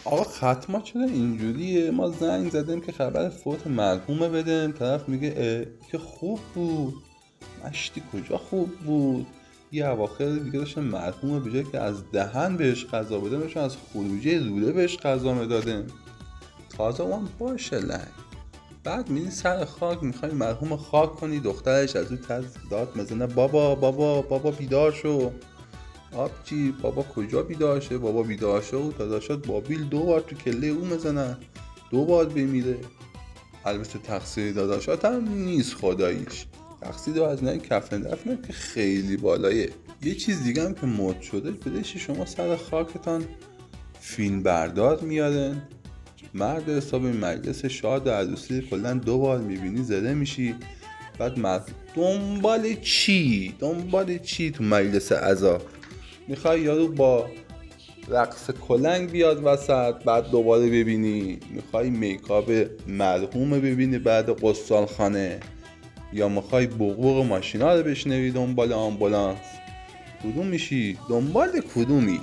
آقا ختما چرا اینجوریه؟ ما زنگ زدیم که خبر فوت مرحومه بدیم، طرف میگه که خوب بود. مشتی کجا خوب بود؟ یه اواخر دیگه داشتن مرحومه به جای که از دهن بهش غذا بدن داشتن از خروجی روده بهش غذا میدادن. تازه اون باشه لنگ. بعد میری سر خاک میخوای مرحوم خاک کنی، دخترش از اون طرز داد میزنه بابا بابا بابا بیدار شو. آبجی بابا کجا بیدار شه؟ بابا بیدار شو داداشات بابیل 2 بار تو کله او میزنن، 2 بار بمیره. البته تقصیر داداشات هم نیست خداییش، تقصیر از نه کفن دفنه که خیلی بالایه. یه چیز دیگه هم که مد شده بدهش شما سر خاکتان فیلم بردار میارن، مرد حساب مجلس شاد عروسی کلا 2 بار میبینی زده میشی. بعد دنبال چی تو مجلس عزا؟ میخوای یارو با رقص کلنگ بیاد وسط بعد دوباره ببینی؟ میخوای میکاپ مرحوم ببینی بعد قصالخانه؟ یا میخوای بوق ماشینا رو بشنوی دنبال آمبولانس؟ کدوم میشی؟ دنبال کدومی؟